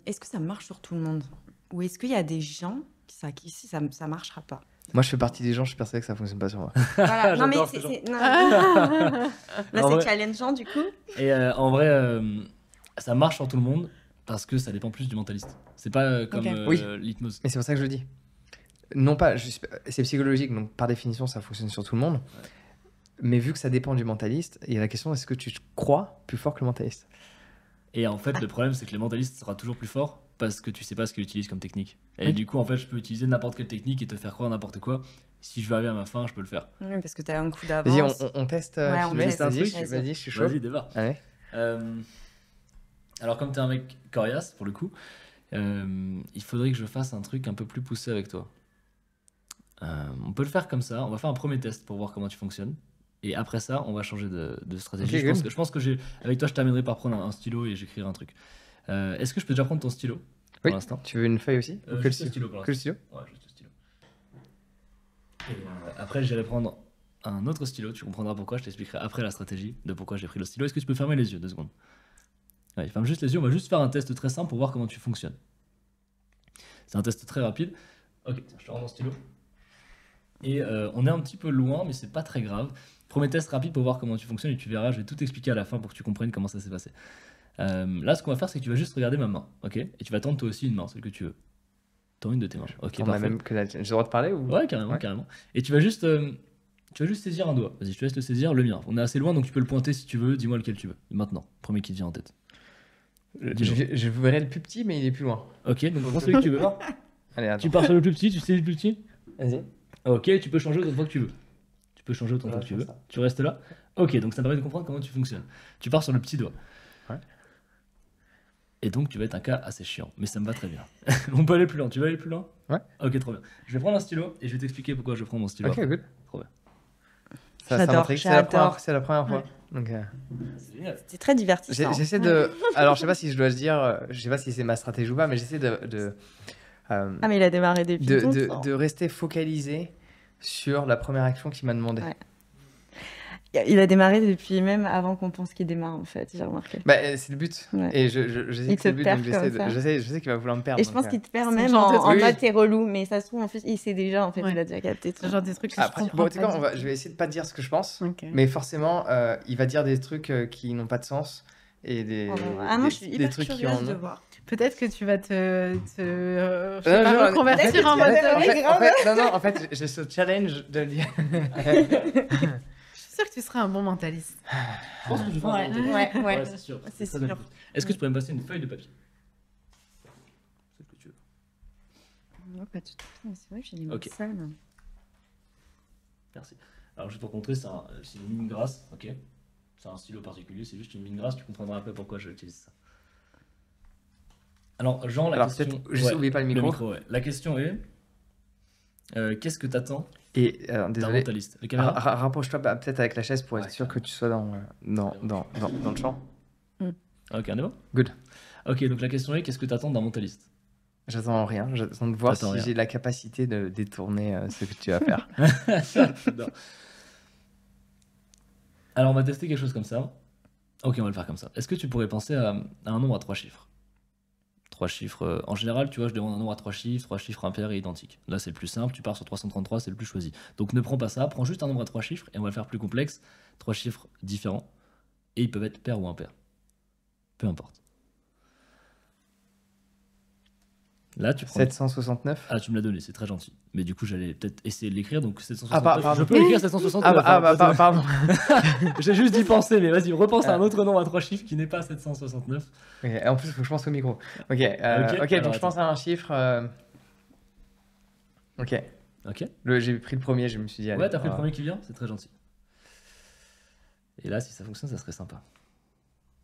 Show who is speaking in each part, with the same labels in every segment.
Speaker 1: est-ce que ça marche sur tout le monde? Ou est-ce qu'il y a des gens qui ça marchera pas?
Speaker 2: Moi, je fais partie des gens, je suis persuadé que ça fonctionne pas sur moi.
Speaker 1: Voilà. Non, mais
Speaker 3: J'adore ces gens.
Speaker 1: non. Là,
Speaker 3: En
Speaker 1: c'est
Speaker 3: vrai-
Speaker 1: challengeant, du coup.
Speaker 3: Et en vrai, ça marche sur tout le monde parce que ça dépend plus du mentaliste. C'est pas comme
Speaker 1: Ok.
Speaker 2: Oui.
Speaker 3: l'hypnose.
Speaker 2: Mais c'est pour ça que je le dis. Non pas, c'est psychologique, donc par définition, ça fonctionne sur tout le monde. Mais vu que ça dépend du mentaliste, il y a la question, est-ce que tu te crois plus fort que le mentaliste?
Speaker 3: Et en fait, le problème, c'est que le mentaliste sera toujours plus fort parce que tu sais pas ce qu'il utilise comme technique. Et
Speaker 2: Oui.
Speaker 3: du coup, en fait, je peux utiliser n'importe quelle technique et te faire croire n'importe quoi. Si je veux arriver à ma fin, je peux le faire.
Speaker 1: Oui, parce que t'as un coup
Speaker 2: Vas-y,
Speaker 1: d'avance.
Speaker 2: on teste.
Speaker 1: Ouais, on
Speaker 2: tu veux
Speaker 1: teste
Speaker 2: un
Speaker 1: un
Speaker 2: truc.
Speaker 1: truc.
Speaker 2: Vas-y, je suis chaud.
Speaker 3: Vas-y, démarre.
Speaker 2: Allez.
Speaker 3: Alors, comme t'es un mec coriace, pour le coup, il faudrait que je fasse un truc un peu plus poussé avec toi. On peut le faire comme ça. On va faire un premier test pour voir comment tu fonctionnes. Et après ça, on va changer de stratégie.
Speaker 2: Ok,
Speaker 3: Je pense que avec toi, je terminerai par prendre un stylo et j'écrirai un truc. Est-ce que je peux déjà prendre ton stylo pour
Speaker 2: Oui.
Speaker 3: l'instant?
Speaker 2: Tu veux une feuille aussi? Ou que le
Speaker 3: Juste le
Speaker 2: stylo?
Speaker 3: stylo pour
Speaker 2: Que le
Speaker 3: l'instant.
Speaker 2: stylo?
Speaker 3: Ouais, juste le stylo. Et après, j'irai prendre un autre stylo. Tu comprendras pourquoi. Je t'expliquerai après la stratégie de pourquoi j'ai pris le stylo. Est-ce que tu peux fermer les yeux 2 secondes? Ouais, ferme juste les yeux. On va juste faire un test très simple pour voir comment tu fonctionnes. C'est un test très rapide. Ok, tiens, je te rends mon stylo. Et on est un petit peu loin, mais c'est pas très grave. Premier test rapide pour voir comment tu fonctionnes et tu verras. Je vais tout expliquer à la fin pour que tu comprennes comment ça s'est passé. Là, ce qu'on va faire, c'est que tu vas juste regarder ma main, ok? Et tu vas tendre toi aussi une main, celle que tu veux. Tends une de tes mains. Ok,
Speaker 2: On a
Speaker 3: parfait.
Speaker 2: même que j'ai le droit de parler ou?
Speaker 3: Ouais, carrément,
Speaker 2: Ouais.
Speaker 3: carrément. Et tu vas juste saisir un doigt. Vas-y, je te laisse le saisir, le mien. On est assez loin, donc tu peux le pointer si tu veux. Dis-moi lequel tu veux. Maintenant, premier qui te vient en tête.
Speaker 2: Je verrai le plus petit, mais il est plus loin.
Speaker 3: Ok, donc prends celui que tu veux.
Speaker 2: Allez, attends.
Speaker 3: Tu pars sur le plus petit, tu sais le plus petit?
Speaker 2: Vas-y.
Speaker 3: Ok, tu peux changer autant de fois que tu veux. Tu peux changer autant de fois que tu veux. Tu restes là. Ok, donc ça me permet de comprendre comment tu fonctionnes. Tu pars sur le petit doigt.
Speaker 2: Ouais.
Speaker 3: Et donc tu vas être un cas assez chiant, mais ça me va très bien. On peut aller plus loin. Tu veux aller plus loin?
Speaker 2: Ouais.
Speaker 3: Ok, trop bien. Je vais prendre un stylo et je vais t'expliquer pourquoi je prends mon stylo.
Speaker 2: Ok, good.
Speaker 3: Trop bien.
Speaker 2: Ça
Speaker 1: J'adore,
Speaker 2: m'intrigue.
Speaker 1: j'adore.
Speaker 2: C'est la première fois.
Speaker 1: Ouais.
Speaker 2: Donc,
Speaker 3: C'est génial.
Speaker 1: C'est très divertissant.
Speaker 2: j'essaie de. Alors, je sais pas si je dois le dire, je sais pas si c'est ma stratégie ou pas, mais j'essaie
Speaker 1: Ah, mais il a démarré depuis longtemps.
Speaker 2: de rester focalisé sur la première action qu'il m'a demandé.
Speaker 1: Ouais. Il a démarré depuis même avant qu'on pense qu'il démarre, en fait, j'ai remarqué.
Speaker 2: Bah, c'est le but.
Speaker 1: Ouais.
Speaker 2: Et je sais
Speaker 1: Il
Speaker 2: que c'est
Speaker 1: te
Speaker 2: le but,
Speaker 1: perd
Speaker 2: donc
Speaker 1: comme ça.
Speaker 2: je sais qu'il va vouloir me perdre.
Speaker 1: Et je pense
Speaker 2: donc,
Speaker 1: qu'il te perd
Speaker 4: C'est
Speaker 1: même
Speaker 4: le genre de
Speaker 1: en
Speaker 4: truc.
Speaker 1: mode t'es relou, mais ça se trouve, en fait, il sait déjà, en fait,
Speaker 4: Ouais.
Speaker 1: il a déjà capté.
Speaker 4: C'est le genre des trucs que
Speaker 2: Après,
Speaker 4: je comprends
Speaker 2: bon, tu sais
Speaker 4: pas
Speaker 2: quoi,
Speaker 4: du
Speaker 2: je vais essayer de pas dire ce que je pense,
Speaker 4: Ok.
Speaker 2: mais forcément, il va dire des trucs qui n'ont pas de sens et
Speaker 1: Ah non, je suis
Speaker 2: des
Speaker 1: hyper
Speaker 2: trucs qui
Speaker 1: curieuse
Speaker 2: en
Speaker 1: de
Speaker 2: ont.
Speaker 1: voir.
Speaker 4: Peut-être que tu vas je sais
Speaker 2: Non,
Speaker 4: pas,
Speaker 2: genre,
Speaker 4: reconvertir en mode.
Speaker 2: en fait, j'ai ce challenge de dire.
Speaker 4: Je suis sûre que tu seras un bon mentaliste.
Speaker 3: Je pense que je vais faire un bon test.
Speaker 1: Ouais.
Speaker 3: C'est sûr.
Speaker 1: C'est
Speaker 3: Ça,
Speaker 1: sûr.
Speaker 3: Est-ce que tu pourrais me passer une feuille de papier? Celle que tu veux.
Speaker 1: Ouais, pas tout à fait, mais c'est vrai que j'ai des mains
Speaker 3: Ok.
Speaker 1: sales.
Speaker 3: Merci. Alors, je vais te montrer, c'est une ligne grasse, ok? C'est un stylo particulier, c'est juste une ligne grasse, tu comprendras un peu pourquoi j'utilise ça. Alors, Jean, la
Speaker 2: Alors,
Speaker 3: question.
Speaker 2: peut-être juste oublier pas le micro.
Speaker 3: ouais. La question est qu'est-ce que t'attends
Speaker 2: Et
Speaker 3: d'un
Speaker 2: désolé,
Speaker 3: mentaliste? Les caméras?
Speaker 2: rapproche-toi peut-être avec la chaise pour être
Speaker 3: Ouais,
Speaker 2: sûr que tu sois dans le champ.
Speaker 3: Ok, on est bon?
Speaker 2: Good.
Speaker 3: Ok, donc la question est qu'est-ce que t'attends d'un mentaliste?
Speaker 2: J'attends rien, j'attends de voir
Speaker 3: T'attends
Speaker 2: si
Speaker 3: rien.
Speaker 2: j'ai la capacité de détourner ce que tu vas faire.
Speaker 3: J'adore. Alors, on va tester quelque chose comme ça. Ok, on va le faire comme ça. Est-ce que tu pourrais penser à un nombre à 3 chiffres? 3 chiffres. En général, tu vois, je demande un nombre à 3 chiffres impairs et identiques. Là, c'est le plus simple. Tu pars sur 333, c'est le plus choisi. Donc, ne prends pas ça. Prends juste un nombre à 3 chiffres et on va le faire plus complexe. 3 chiffres différents. Et ils peuvent être pairs ou impairs. Peu importe. Là, tu prends.
Speaker 2: 769.
Speaker 3: Ah, tu me l'as donné, c'est très gentil. Mais du coup, j'allais peut-être essayer de l'écrire. Donc, 769.
Speaker 2: Ah, pardon.
Speaker 3: Je peux écrire 769.
Speaker 2: Pardon.
Speaker 3: J'ai juste d'y penser, mais vas-y, repense à un autre nom à 3 chiffres qui n'est pas 769.
Speaker 2: Ok, en plus, il faut que je pense au micro. Ok,
Speaker 3: alors,
Speaker 2: donc je
Speaker 3: attends.
Speaker 2: pense à un chiffre. Ok,
Speaker 3: Ok.
Speaker 2: j'ai pris le premier, je me suis dit. allez,
Speaker 3: Ouais, t'as pris le
Speaker 2: on va-
Speaker 3: premier qui vient, c'est très gentil. Et là, si ça fonctionne, ça serait sympa.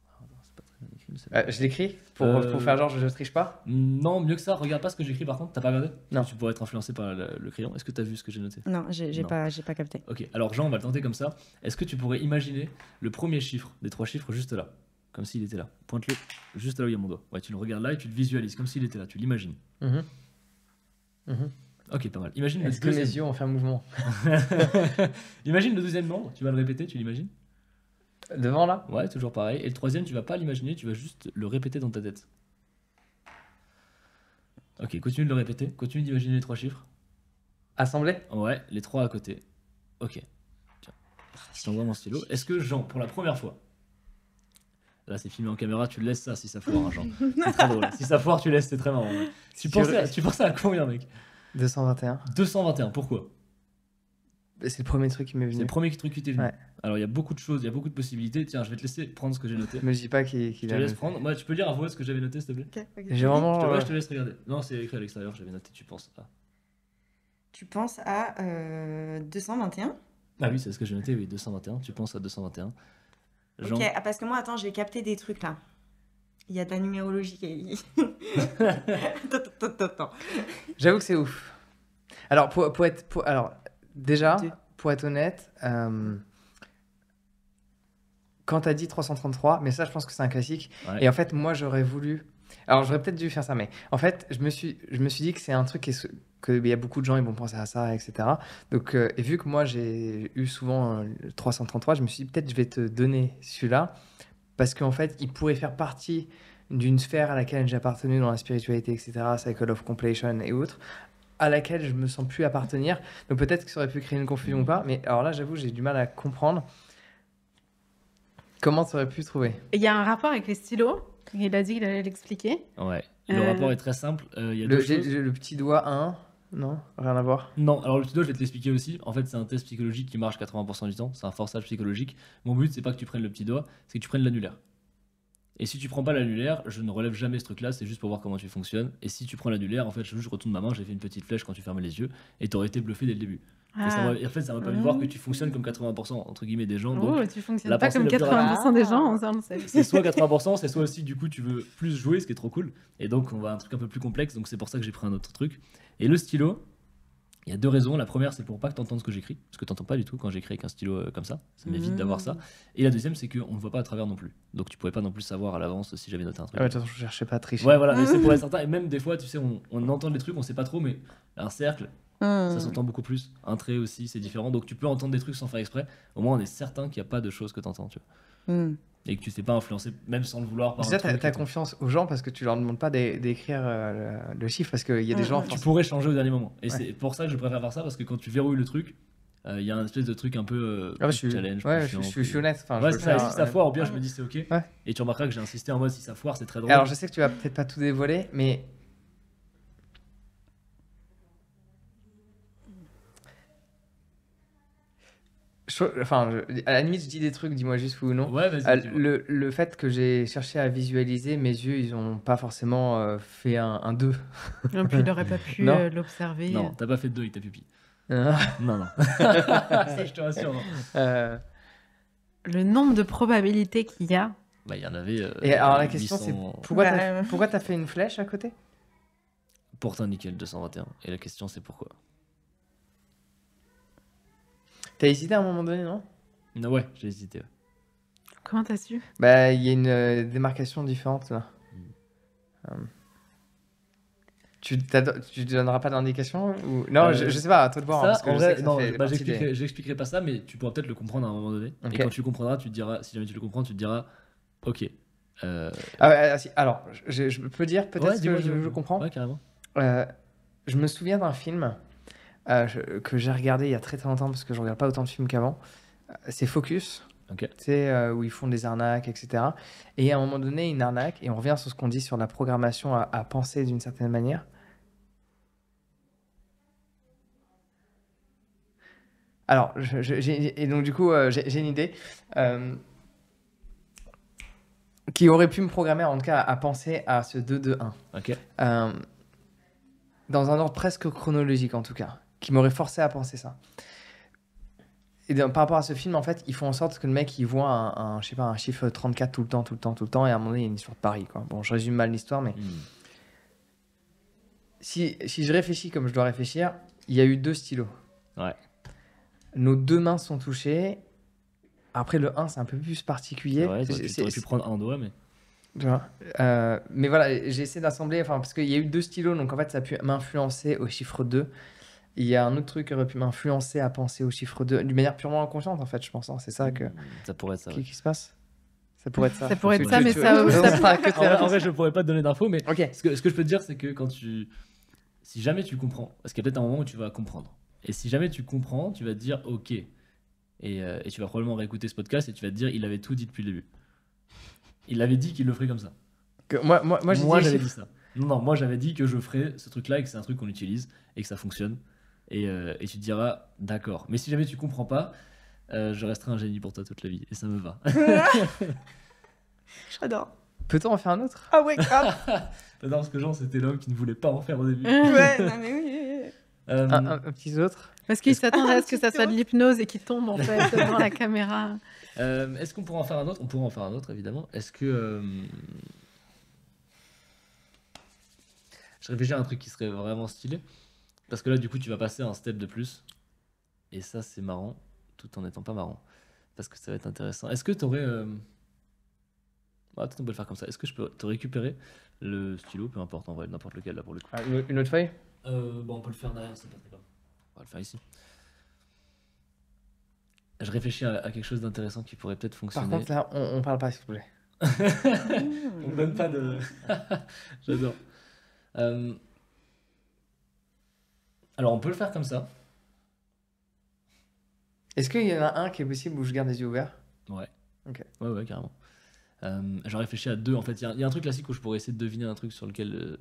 Speaker 3: Ah, non, c'est pas très bien écrit, celle-là.
Speaker 2: Je l'écris pour
Speaker 3: Euh,
Speaker 2: faire genre je triche pas.
Speaker 3: Non, mieux que ça, regarde pas ce que j'écris par contre, t'as pas regardé?
Speaker 2: Non.
Speaker 3: Parce que tu pourrais être influencé par le crayon. Est-ce que t'as vu ce que j'ai noté?
Speaker 1: Non, j'ai
Speaker 3: Non.
Speaker 1: pas capté.
Speaker 3: Ok, alors Jean, on va le tenter comme ça. Est-ce que tu pourrais imaginer le premier chiffre des 3 chiffres juste là? Comme s'il était là. Pointe-le juste là où il y a mon doigt. Ouais, tu le regardes là et tu le visualises comme s'il était là, tu l'imagines.
Speaker 2: Mhm. Mhm.
Speaker 3: Ok, pas mal. Imagine le
Speaker 2: Est-ce que mes
Speaker 3: deuxième.
Speaker 2: yeux ont fait un mouvement
Speaker 3: Imagine le deuxième nombre, tu vas le répéter, tu l'imagines?
Speaker 2: devant là?
Speaker 3: Ouais, toujours pareil. Et le troisième, tu vas pas l'imaginer, tu vas juste le répéter dans ta tête. Ok, continue de le répéter. Continue d'imaginer les 3 chiffres.
Speaker 2: Assemblée.
Speaker 3: Ouais, les 3 à côté. Ok. Tiens. Je t'envoie mon stylo. Est-ce que Jean, pour la première fois, là c'est filmé en caméra, tu laisses ça si ça foire, hein, Jean. C'est très drôle. Si ça foire, tu laisses, c'est très marrant. Ouais. Tu pensais à combien, mec?
Speaker 2: 221.
Speaker 3: 221, pourquoi?
Speaker 2: C'est le premier truc qui m'est
Speaker 3: C'est le
Speaker 2: venu.
Speaker 3: premier truc qui t'est venu.
Speaker 2: Ouais.
Speaker 3: Alors il y a beaucoup de choses, il y a beaucoup de possibilités. Tiens, je vais te laisser prendre ce que j'ai noté.
Speaker 2: Me dis pas qu'il
Speaker 3: Je te
Speaker 2: a.
Speaker 3: laisse prendre. Moi, tu peux lire à voix ce que j'avais noté, s'il te plaît?
Speaker 2: J'ai vraiment.
Speaker 3: Je te laisse regarder. Non, c'est écrit à l'extérieur, j'avais noté, tu penses.
Speaker 1: Tu penses à 221?
Speaker 3: Ah oui, c'est ce que j'ai noté, oui, 221. Tu penses à 221. Jean,
Speaker 1: Ok, parce que moi, attends, j'ai capté des trucs là. Il y a de la numérologie qui Attends.
Speaker 2: J'avoue que c'est ouf. Alors, alors déjà,
Speaker 1: Deux.
Speaker 2: pour être honnête, quand t'as dit 333, mais ça, je pense que c'est un classique.
Speaker 3: Ouais.
Speaker 2: Et en fait, moi, j'aurais voulu. Alors, j'aurais peut-être dû faire ça, mais en fait, je me suis dit que c'est un truc qu'il y a beaucoup de gens, ils vont penser à ça, etc. Donc, et vu que moi, j'ai eu souvent le 333, je me suis dit, peut-être je vais te donner celui-là, parce qu'en fait, il pourrait faire partie d'une sphère à laquelle j'ai appartenu dans la spiritualité, etc., Cycle of Completion et autres, à laquelle je me sens plus appartenir. Donc peut-être que ça aurait pu créer une confusion ou pas, mais alors là, j'avoue, j'ai du mal à comprendre comment ça aurait pu trouver.
Speaker 4: Il y a un rapport avec les stylos. Il a dit qu'il allait l'expliquer.
Speaker 3: Ouais. Le rapport est très simple. Il y a
Speaker 2: Le,
Speaker 3: deux choses.
Speaker 2: le petit doigt 1, non, rien à voir.
Speaker 3: Non, alors le tuto, je vais te l'expliquer aussi. En fait, c'est un test psychologique qui marche 80% du temps. C'est un forçage psychologique. Mon but, c'est pas que tu prennes le petit doigt, c'est que tu prennes l'annulaire. Et si tu prends pas l'annulaire, je ne relève jamais ce truc-là, c'est juste pour voir comment tu fonctionnes. Et si tu prends l'annulaire, en fait, je retourne ma main, j'ai fait une petite flèche quand tu fermais les yeux, et t'aurais été bluffé dès le début. Et en fait, ça m'a permis de voir que tu fonctionnes comme 80% entre guillemets des gens. Donc,
Speaker 4: Oh, tu fonctionnes
Speaker 3: la
Speaker 4: pas
Speaker 3: pensée
Speaker 4: comme
Speaker 3: la plus
Speaker 4: 80% des gens, ça on le sait.
Speaker 3: c'est soit 80%, c'est soit aussi du coup tu veux plus jouer, ce qui est trop cool. Et donc on va à un truc un peu plus complexe, donc c'est pour ça que j'ai pris un autre truc. Et le stylo, il y a deux raisons. La première, c'est pour pas que tu entendes ce que j'écris, parce que tu n'entends pas du tout quand j'écris avec un stylo comme ça m'évite d'avoir ça. Et la deuxième, c'est qu'on ne voit pas à travers non plus. Donc tu pouvais pas non plus savoir à l'avance si j'avais noté un truc.
Speaker 2: Ah ouais, de toute façon, je cherchais pas à tricher.
Speaker 3: Ouais, voilà, mais c'est pour être certain. Et même des fois, tu sais, on entend des trucs, on sait pas trop, mais un cercle, ça s'entend beaucoup plus. Un trait aussi, c'est différent. Donc tu peux entendre des trucs sans faire exprès. Au moins, on est certain qu'il n'y a pas de choses que tu entends, tu vois. Et que tu t'es pas influencé, même sans le vouloir. Par
Speaker 2: Déjà,
Speaker 3: un truc
Speaker 2: t'as
Speaker 3: et tout.
Speaker 2: confiance aux gens parce que tu leur demandes pas d'écrire le chiffre parce qu'il y a des gens.
Speaker 3: Tu pourrais changer au dernier moment. Et
Speaker 2: Ouais.
Speaker 3: c'est pour ça que je préfère faire ça, parce que quand tu verrouilles le truc, il y a un espèce de truc un peu
Speaker 2: Ah ouais,
Speaker 3: plus challenge.
Speaker 2: ouais,
Speaker 3: plus
Speaker 2: je
Speaker 3: chiant,
Speaker 2: suis
Speaker 3: plus-
Speaker 2: honnête. Enfin,
Speaker 3: Ouais,
Speaker 2: je
Speaker 3: c'est
Speaker 2: veux
Speaker 3: ça.
Speaker 2: faire,
Speaker 3: Si ça
Speaker 2: ouais.
Speaker 3: foire, au pire, je me dis c'est ok.
Speaker 2: Ouais.
Speaker 3: Et tu remarqueras que j'ai insisté en mode si ça foire, c'est très drôle.
Speaker 2: Alors, je sais que tu vas peut-être pas tout dévoiler, mais. À la limite, je dis des trucs, dis-moi juste oui ou non.
Speaker 3: Ouais, vas-y. dis-moi.
Speaker 2: Le fait que j'ai cherché à visualiser, mes yeux, ils ont pas forcément fait un 2.
Speaker 4: Et puis il aurait pas pu
Speaker 2: Non.
Speaker 4: l'observer.
Speaker 3: Non, t'as pas fait de 2 avec ta pupille.
Speaker 2: Euh,
Speaker 3: Non, non. Ça, je te rassure. Non.
Speaker 4: Le nombre de probabilités qu'il y a.
Speaker 3: Bah, il y en avait.
Speaker 2: Et alors, la question,
Speaker 3: 800
Speaker 2: c'est pourquoi
Speaker 1: Bah,
Speaker 2: pourquoi t'as fait une flèche à côté?
Speaker 3: Porte un nickel 221. Et la question, c'est pourquoi.
Speaker 2: T'as hésité à un moment donné, non?
Speaker 3: Non, ouais, j'ai hésité. Ouais.
Speaker 4: Comment t'as su?
Speaker 2: Bah, il y a une démarcation différente là. Tu donneras pas d'indication ou... Non, je sais pas, à toi de voir. hein, parce que
Speaker 3: en
Speaker 2: je sais
Speaker 3: vrai,
Speaker 2: que ça
Speaker 3: non,
Speaker 2: fait
Speaker 3: bah,
Speaker 2: partie des-
Speaker 3: j'expliquerai pas ça, mais tu pourras peut-être le comprendre à un moment donné.
Speaker 2: Ok.
Speaker 3: Et quand tu le comprendras, tu te diras, si jamais tu le comprends, tu te diras, ok.
Speaker 2: Ah ouais, si, alors, je peux dire peut-être
Speaker 3: Ouais,
Speaker 2: que
Speaker 3: dis-moi,
Speaker 2: je
Speaker 3: dis-moi.
Speaker 2: comprends.
Speaker 3: Ouais, carrément.
Speaker 2: Je me souviens d'un film que j'ai regardé il y a très très longtemps parce que je regarde pas autant de films qu'avant. C'est Focus.
Speaker 3: Ok.
Speaker 2: Tu sais, où ils font des arnaques, etc. Et à un moment donné, une arnaque, et on revient sur ce qu'on dit sur la programmation à penser d'une certaine manière. Alors, et donc du coup, j'ai une idée qui aurait pu me programmer en tout cas à penser à ce 2-2-1.
Speaker 3: Ok.
Speaker 2: Dans un ordre presque chronologique en tout cas, qui m'aurait forcé à penser ça. Et par rapport à ce film, en fait, ils font en sorte que le mec, il voit je sais pas, un chiffre 34 tout le temps, et à un moment donné, il y a une histoire de Paris, quoi. Bon, je résume mal l'histoire, mais si je réfléchis comme je dois réfléchir, il y a eu 2 stylos.
Speaker 3: Ouais.
Speaker 2: Nos 2 mains sont touchées. Après, le 1, c'est un peu plus particulier.
Speaker 3: Ouais, tu aurais pu prendre un doigt, mais.
Speaker 2: Tu vois, mais voilà, j'ai essayé d'assembler, enfin, parce qu'il y a eu 2 stylos, donc en fait, ça a pu m'influencer au chiffre 2. Il y a un autre truc qui aurait pu m'influencer à penser au chiffre 2, d'une manière purement inconsciente, en fait, je pense. Hein. C'est ça
Speaker 3: Ça pourrait être ça. Ouais.
Speaker 2: qui se passe. Ça pourrait être ça.
Speaker 4: Ça pourrait être
Speaker 2: Tu-
Speaker 4: ça,
Speaker 2: tu-
Speaker 4: mais
Speaker 2: tu-
Speaker 4: ça-
Speaker 2: tu-
Speaker 4: ça-
Speaker 2: ça sera que
Speaker 3: En vrai, je pourrais pas te donner d'infos, mais
Speaker 2: Ok.
Speaker 3: ce que je peux te dire, c'est que quand tu Si jamais tu comprends, parce qu'il y a peut-être un moment où tu vas comprendre. Et si jamais tu comprends, tu vas te dire ok. Et tu vas probablement réécouter ce podcast et tu vas te dire il avait tout dit depuis le début. Il avait dit qu'il le ferait comme ça.
Speaker 2: Moi, j'ai dit les
Speaker 3: j'avais
Speaker 2: chiffres.
Speaker 3: dit ça. Non, moi j'avais dit que je ferais ce truc-là et que c'est un truc qu'on utilise et que ça fonctionne. Et tu te diras d'accord. Mais si jamais tu comprends pas, je resterai un génie pour toi toute la vie et ça me va.
Speaker 1: J'adore.
Speaker 2: Peut-on en faire un autre?
Speaker 1: Ah ouais, grave.
Speaker 3: Non, parce que Jean c'était l'homme qui ne voulait pas en faire au début.
Speaker 1: Ouais, non mais oui.
Speaker 2: Un petit autre?
Speaker 4: Parce qu'il s'attendait à ce que ça soit de l'hypnose et qu'il tombe en fait devant la caméra.
Speaker 3: Est-ce qu'on pourra en faire un autre? On pourra en faire un autre évidemment. Est-ce que je réfléchis à un truc qui serait vraiment stylé parce que là du coup tu vas passer un step de plus et ça c'est marrant tout en n'étant pas marrant parce que ça va être intéressant. Est-ce que tu aurais peut-être on peut le faire comme ça. Est-ce que je peux te récupérer le stylo, peu importe en vrai, n'importe lequel là pour le coup.
Speaker 2: Ah, une autre feuille?
Speaker 3: Bon, on peut le faire derrière, c'est pas très grave. On va le faire ici. Je réfléchis à quelque chose d'intéressant qui pourrait peut-être
Speaker 2: Par
Speaker 3: fonctionner.
Speaker 2: contre, là, on parle pas, s'il vous plaît.
Speaker 3: On me donne pas de. J'adore. Alors, on peut le faire comme ça.
Speaker 2: Est-ce qu'il y en a un qui est possible où je garde les yeux ouverts?
Speaker 3: Ouais.
Speaker 2: Ok.
Speaker 3: Ouais, carrément. J'ai réfléchi à deux. En fait, il y a un truc classique où je pourrais essayer de deviner un truc sur lequel.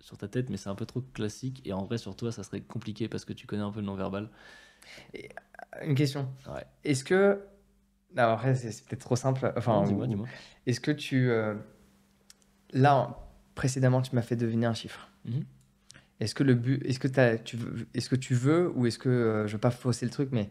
Speaker 3: Sur ta tête, mais c'est un peu trop classique. Et en vrai, sur toi, ça serait compliqué parce que tu connais un peu le non-verbal.
Speaker 2: Une question.
Speaker 3: Ouais.
Speaker 2: Est-ce que... Non, après, c'est peut-être trop simple. Enfin,
Speaker 3: Non, dis-moi.
Speaker 2: Est-ce que tu... Là, précédemment, tu m'as fait deviner un chiffre.
Speaker 3: Mhm.
Speaker 2: Est-ce que le but... Est-ce que tu veux, ou est-ce que... je veux pas fausser le truc, mais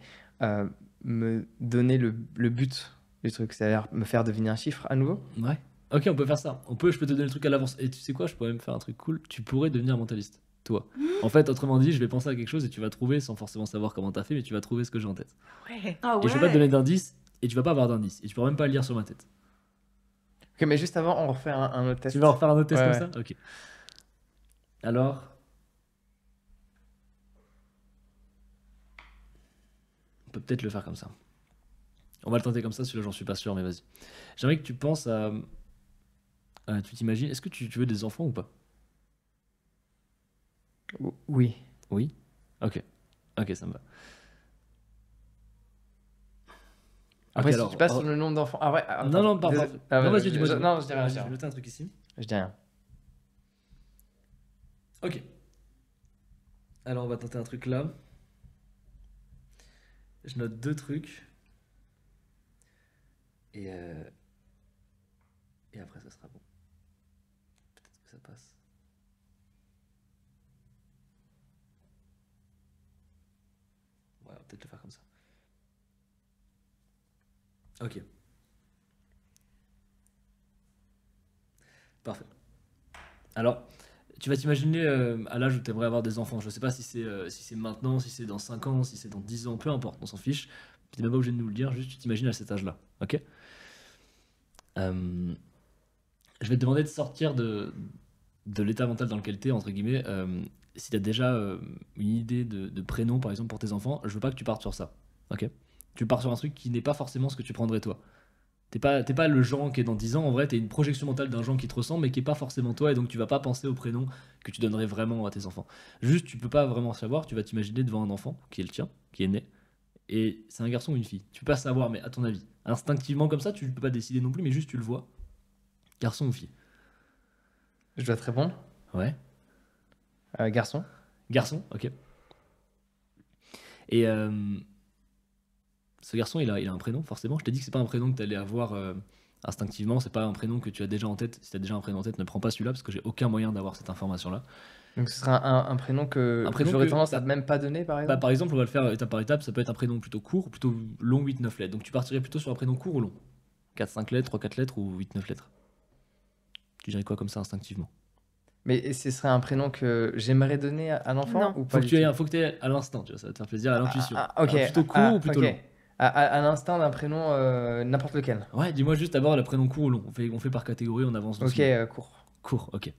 Speaker 2: me donner le but du truc, c'est-à-dire me faire deviner un chiffre à nouveau?
Speaker 3: Ouais. Ok, on peut faire ça. Je peux te donner le truc à l'avance. Et tu sais quoi, je pourrais même faire un truc cool. Tu pourrais devenir mentaliste, toi. En fait, autrement dit, je vais penser à quelque chose et tu vas trouver, sans forcément savoir comment t'as fait, mais tu vas trouver ce que j'ai en tête.
Speaker 4: Ouais.
Speaker 1: Ah
Speaker 3: Et je vais pas te donner d'indice, et tu vas pas avoir d'indice. Et tu pourras même pas le lire sur ma tête.
Speaker 2: Ok, mais juste avant, on refait un autre test.
Speaker 3: Tu vas en refaire un autre test
Speaker 2: Ouais,
Speaker 3: comme ça? Ok. Alors. On peut peut-être le faire comme ça. On va le tenter comme ça, celui-là, j'en suis pas sûr, mais vas-y. J'aimerais que tu penses à. Tu t'imagines, est-ce que tu veux des enfants ou pas?
Speaker 2: Oui.
Speaker 3: Oui? Ok. Ok, ça me va.
Speaker 2: Après,
Speaker 3: Ok,
Speaker 2: si
Speaker 3: alors,
Speaker 2: tu passes sur le nombre d'enfants... Ah ouais,
Speaker 3: Non, pardon.
Speaker 2: désolé. Ah ouais,
Speaker 3: Non, vas-y, dis-moi.
Speaker 2: Non, je dis rien,
Speaker 3: Vas-y,
Speaker 2: je dis
Speaker 3: je vais
Speaker 2: rien.
Speaker 3: noter un truc ici.
Speaker 2: Je dis rien.
Speaker 3: Ok. Alors, on va tenter un truc là. Je note deux trucs. Et après, ça sera bon. Peut-être que ça passe. Ouais, on va peut-être le faire comme ça. Ok. Parfait. Alors, tu vas t'imaginer à l'âge où tu aimerais avoir des enfants. Je sais pas si c'est maintenant, si c'est dans 5 ans, si c'est dans 10 ans, peu importe, on s'en fiche. Tu n'es même pas obligé de nous le dire, juste tu t'imagines à cet âge-là. Ok. Je vais te demander de sortir de l'état mental dans lequel tu es, entre guillemets. Si tu as déjà une idée de prénom, par exemple, pour tes enfants, je veux pas que tu partes sur ça. Ok. Tu pars sur un truc qui n'est pas forcément ce que tu prendrais toi. T'es pas le Jean qui est dans 10 ans, en vrai, t'es une projection mentale d'un Jean qui te ressemble, mais qui est pas forcément toi, et donc tu vas pas penser au prénom que tu donnerais vraiment à tes enfants. Juste, tu peux pas vraiment savoir, tu vas t'imaginer devant un enfant, qui est le tien, qui est né, et c'est un garçon ou une fille. Tu peux pas savoir, mais à ton avis, instinctivement comme ça, tu peux pas décider non plus, mais juste tu le vois. Garçon ou fille?
Speaker 2: Je dois te répondre.
Speaker 3: Ouais.
Speaker 2: Garçon.
Speaker 3: Garçon, ok. Et ce garçon, il a un prénom, forcément. Je t'ai dit que c'est pas un prénom que tu allais avoir instinctivement, c'est pas un prénom que tu as déjà en tête. Si tu as déjà un prénom en tête, ne prends pas celui-là, parce que j'ai aucun moyen d'avoir cette information-là.
Speaker 2: Donc ce sera un prénom que j'aurais tendance à même pas donner, par exemple.
Speaker 3: Par exemple, on va le faire étape par étape. Ça peut être un prénom plutôt court, plutôt long, 8-9 lettres. Donc tu partirais plutôt sur un prénom court ou long? 4-5 lettres, 3-4 lettres ou 8-9 lettres? Tu dirais quoi comme ça instinctivement?
Speaker 2: Mais ce serait un prénom que j'aimerais donner à l'enfant
Speaker 4: Non.
Speaker 2: ou pas
Speaker 3: Faut que tu aies à l'instant, tu vois, ça va te faire plaisir, à l'intuition.
Speaker 2: Ok.
Speaker 3: Alors, plutôt court ou plutôt
Speaker 2: ok.
Speaker 3: long?
Speaker 2: À l'instant d'un prénom n'importe lequel.
Speaker 3: Ouais, dis-moi juste d'abord le prénom court ou long. On fait par catégorie, on avance
Speaker 2: Ok,
Speaker 3: doucement.
Speaker 2: court.
Speaker 3: Court, ok.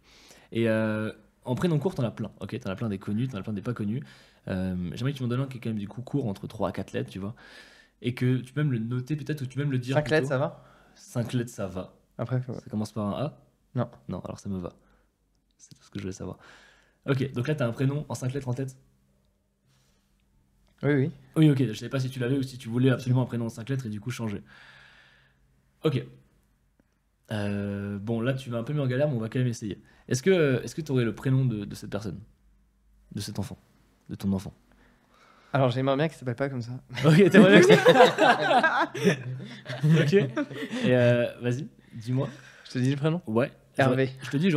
Speaker 3: Et en prénom court, t'en as plein. Ok, t'en as plein des connus, t'en as plein des pas connus. J'aimerais que tu m'en donnes un qui est quand même du coup court, entre 3 à 4 lettres, tu vois. Et que tu peux même le noter peut-être, ou tu peux même le dire
Speaker 2: 5 lettres,
Speaker 3: plutôt.
Speaker 2: ça va?
Speaker 3: 5 lettres, ça va.
Speaker 2: Après,
Speaker 3: Ça commence par un A?
Speaker 2: Non.
Speaker 3: Non, alors ça me va. C'est tout ce que je voulais savoir. Ok, donc là, t'as un prénom en 5 lettres en tête.
Speaker 2: Oui, oui.
Speaker 3: Oui, ok, je savais pas si tu l'avais ou si tu voulais absolument un prénom en 5 lettres et du coup changer. Ok. Bon, là, tu vas un peu mis en galère, mais on va quand même essayer. Est-ce que tu aurais le prénom de cette personne? De cet enfant? De ton enfant?
Speaker 2: Alors, j'aimerais bien qu'il s'appelle pas comme ça.
Speaker 3: Ok, t'aimerais bien que ça. Ok. Et vas-y, dis-moi.
Speaker 2: Je te dis le prénom?
Speaker 3: Ouais.
Speaker 2: Hervé.
Speaker 3: Je te dis,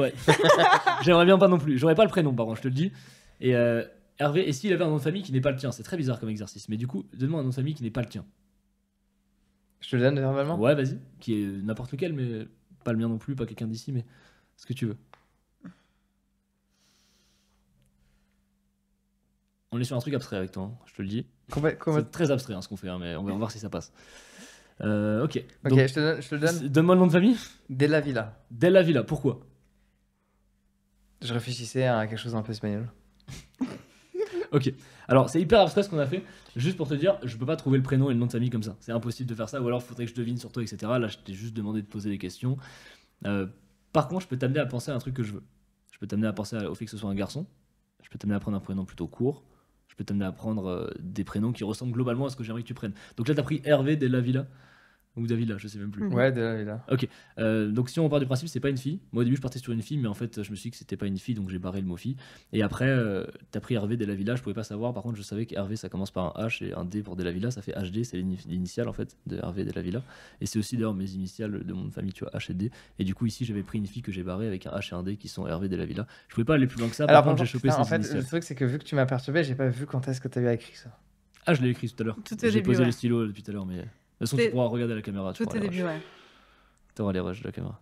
Speaker 3: j'aimerais bien pas non plus. J'aurais pas le prénom, par contre, je te le dis. Et Hervé, et s'il avait un nom de famille qui n'est pas le tien? C'est très bizarre comme exercice, mais du coup, donne-moi un nom de famille qui n'est pas le tien.
Speaker 2: Je te le donne verbalement?
Speaker 3: Ouais, vas-y. Qui est n'importe lequel, mais pas le mien non plus, pas quelqu'un d'ici, mais ce que tu veux. On est sur un truc abstrait avec toi, hein, je te le dis. C'est très abstrait hein, ce qu'on fait, hein, mais on va voir si ça passe. Ok.
Speaker 2: Ok,
Speaker 3: Donc,
Speaker 2: je te le donne.
Speaker 3: donne-moi le nom de famille.
Speaker 2: Della Villa.
Speaker 3: Della Villa, pourquoi?
Speaker 2: Je réfléchissais à quelque chose d'un peu espagnol.
Speaker 3: Ok. Alors, c'est hyper abstrait ce qu'on a fait. Juste pour te dire, je peux pas trouver le prénom et le nom de famille comme ça. C'est impossible de faire ça, ou alors il faudrait que je devine sur toi, etc. Là, je t'ai juste demandé de poser des questions. Par contre, je peux t'amener à penser à un truc que je veux. Je peux t'amener à penser au fait que ce soit un garçon. Je peux t'amener à prendre un prénom plutôt court. Je peux t'amener à prendre des prénoms qui ressemblent globalement à ce que j'aimerais que tu prennes. Donc là, t'as pris Hervé Della Villa. Ou Davila, je sais même plus.
Speaker 2: Ouais, Della Villa.
Speaker 3: Ok, donc si on part du principe, c'est pas une fille. Moi au début je partais sur une fille, mais en fait je me suis dit que c'était pas une fille, donc j'ai barré le mot fille. Et après, t'as pris Hervé Della Villa, je pouvais pas savoir. Par contre, je savais qu'Hervé ça commence par un H et un D pour Della Villa, ça fait HD, c'est l'initiale en fait de Hervé Della Villa. Et c'est aussi d'ailleurs mes initiales de mon nom de famille, tu vois, H et D. Et du coup, ici j'avais pris une fille que j'ai barrée avec un H et un D qui sont Hervé Della Villa. Je pouvais pas aller plus loin que ça,
Speaker 2: Alors,
Speaker 3: par contre j'ai chopé
Speaker 2: putain,
Speaker 3: ses
Speaker 2: en fait,
Speaker 3: initiales.
Speaker 2: le truc, c'est que vu que tu m'as perturbé, j'ai pas vu quand est-ce que t'avais écrit ça.
Speaker 3: Ah, je l'ai écrit tout à l'heure.
Speaker 4: Tout au
Speaker 3: J'ai
Speaker 4: début,
Speaker 3: posé
Speaker 4: ouais.
Speaker 3: le stylo depuis tout à l'heure, mais. De toute façon, tu
Speaker 4: C'est-
Speaker 3: pourras regarder la caméra. Tu
Speaker 4: Tout
Speaker 3: pourras
Speaker 4: au
Speaker 3: les
Speaker 4: début,
Speaker 3: rushs.
Speaker 4: ouais.
Speaker 3: T'auras les rushs de la caméra.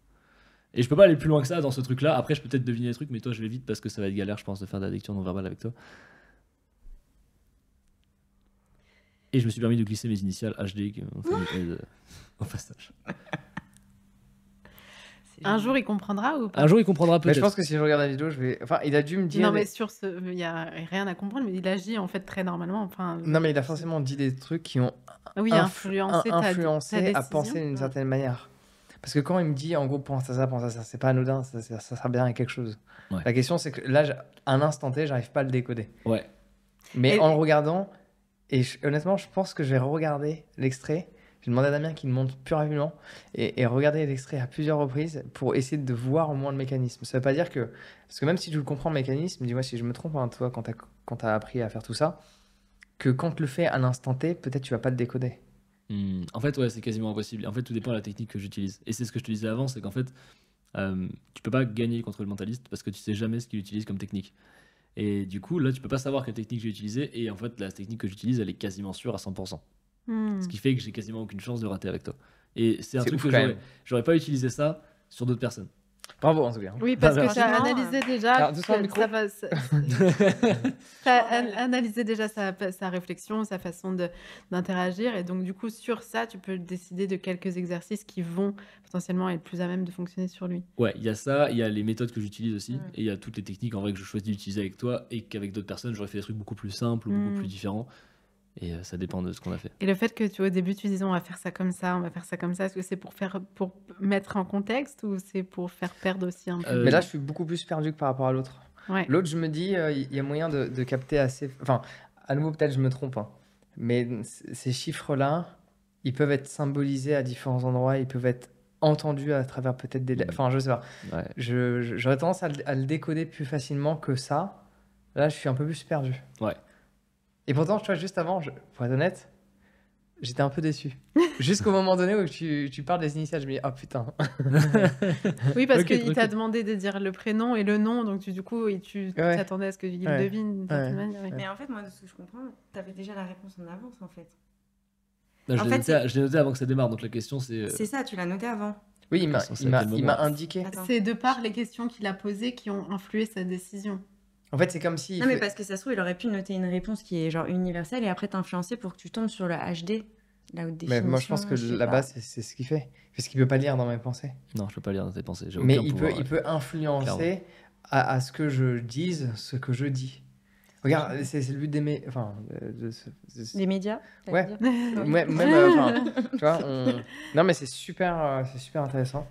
Speaker 3: Et je peux pas aller plus loin que ça dans ce truc-là. Après, je peux peut-être deviner les trucs, mais toi, je vais vite parce que ça va être galère, je pense, de faire de la lecture non verbale avec toi. Et je me suis permis de glisser mes initiales HD qui m'ont fait une aide au passage.
Speaker 4: Un jour, il comprendra ou pas?
Speaker 3: Un jour, il comprendra
Speaker 2: Mais
Speaker 3: peut-être.
Speaker 2: je pense que si je regarde la vidéo, je vais. Enfin, il a dû me dire.
Speaker 4: Non, mais sur ce, il y a rien à comprendre, mais il agit en fait très normalement. Enfin,
Speaker 2: Non, mais il a forcément dit des trucs qui ont
Speaker 4: oui, influencé ta
Speaker 2: influencé à
Speaker 4: décision.
Speaker 2: penser d'une
Speaker 4: Ouais.
Speaker 2: certaine manière. Parce que quand il me dit, en gros, pense à ça, c'est pas anodin, ça sert bien à quelque chose.
Speaker 3: Ouais.
Speaker 2: La question, c'est que là, à un instant T, j'arrive pas à le décoder.
Speaker 3: Ouais.
Speaker 2: Mais
Speaker 4: Et-
Speaker 2: en le regardant, et honnêtement, je pense que je vais re-regarder l'extrait. J'ai demandé à Damien qu'il le monte plus rapidement et regarder l'extrait à plusieurs reprises pour essayer de voir au moins le mécanisme. Ça veut pas dire que. Parce que même si tu le comprends le mécanisme, dis-moi si je me trompe, hein, toi, quand t'as appris à faire tout ça, que quand tu le fais à l'instant T, peut-être tu vas pas le décoder.
Speaker 3: En fait, ouais, c'est quasiment impossible. En fait, tout dépend de la technique que j'utilise. Et c'est ce que je te disais avant, c'est qu'en fait, tu peux pas gagner contre le mentaliste parce que tu sais jamais ce qu'il utilise comme technique. Et du coup, là, tu peux pas savoir quelle technique j'ai utilisée. Et en fait, la technique que j'utilise, elle est quasiment sûre à 100%.
Speaker 4: Hmm.
Speaker 3: Ce qui fait que j'ai quasiment aucune chance de rater avec toi. Et c'est un
Speaker 2: C'est
Speaker 3: truc
Speaker 2: ouf,
Speaker 3: que
Speaker 2: quand même.
Speaker 3: j'aurais pas utilisé ça sur d'autres personnes.
Speaker 2: Bravo en tout cas.
Speaker 4: Oui, parce que
Speaker 3: Merci.
Speaker 4: tu as analysé déjà.
Speaker 2: Alors, doucement,
Speaker 4: que
Speaker 2: le micro.
Speaker 4: ça va- ça- T'as analysé déjà sa réflexion, sa façon d'interagir. Et donc, du coup, sur ça, tu peux décider de quelques exercices qui vont potentiellement être plus à même de fonctionner sur lui.
Speaker 3: Ouais, il y a ça, il y a les méthodes que j'utilise aussi,
Speaker 4: Ouais.
Speaker 3: et il y a toutes les techniques en vrai que je choisis d'utiliser avec toi, et qu'avec d'autres personnes, j'aurais fait des trucs beaucoup plus simples ou beaucoup plus différents. Et ça dépend de ce qu'on a fait.
Speaker 4: Et le fait que au début, tu disais on va faire ça comme ça, on va faire ça comme ça, est-ce que c'est pour mettre en contexte ou c'est pour faire perdre aussi un peu
Speaker 2: Mais là, je suis beaucoup plus perdu que par rapport à l'autre.
Speaker 4: Ouais.
Speaker 2: L'autre, je me dis, il y a moyen de capter assez. Enfin, à nouveau, peut-être je me trompe, hein. Mais ces chiffres-là, ils peuvent être symbolisés à différents endroits, ils peuvent être entendus à travers peut-être des. Enfin, je sais pas.
Speaker 3: Ouais.
Speaker 2: J'aurais tendance à le décoder plus facilement que ça. Là, je suis un peu plus perdu.
Speaker 3: Ouais.
Speaker 2: Et pourtant, tu vois, juste avant, pour être honnête, j'étais un peu déçu. Jusqu'au moment donné où tu parles des initiales, je me dis, oh putain.
Speaker 4: Oui, parce
Speaker 3: Ok,
Speaker 4: qu'il
Speaker 3: ok.
Speaker 4: t'a demandé de dire le prénom et le nom, donc du coup, tu
Speaker 2: Ouais.
Speaker 4: t'attendais à ce qu'il
Speaker 2: Ouais.
Speaker 4: devine d'une certaine
Speaker 2: Ouais.
Speaker 4: manière. oui.
Speaker 1: Mais en fait, moi, de ce que je comprends, t'avais déjà la réponse en avance, en fait.
Speaker 3: Là,
Speaker 1: En fait,
Speaker 3: je l'ai noté avant que ça démarre, donc la question c'est.
Speaker 1: C'est ça, tu l'as noté avant.
Speaker 2: Oui,
Speaker 3: Ils sont
Speaker 2: il m'a
Speaker 3: à quel moment
Speaker 2: indiqué.
Speaker 1: Attends.
Speaker 4: C'est de par les questions qu'il a posées qui ont influé sa décision.
Speaker 2: En fait, c'est comme si.
Speaker 1: Non, mais parce que ça se trouve, il aurait pu noter une réponse qui est genre universelle et après t'influencer pour que tu tombes sur le HD, la haute définition.
Speaker 2: Mais moi, je pense que
Speaker 1: je sais
Speaker 2: là-bas,
Speaker 1: pas.
Speaker 2: c'est ce qu'il fait. Parce qu'il peut pas lire dans mes pensées.
Speaker 3: Non, je peux pas lire dans tes pensées. j'ai
Speaker 2: Mais
Speaker 3: aucun pouvoir,
Speaker 2: il peut influencer à ce que je dise, ce que je dis. Regarde, c'est le but d'aimer. Enfin,
Speaker 1: Les médias t'as
Speaker 2: Ouais.
Speaker 1: dit
Speaker 2: Même, enfin, tu vois, non, mais c'est super intéressant.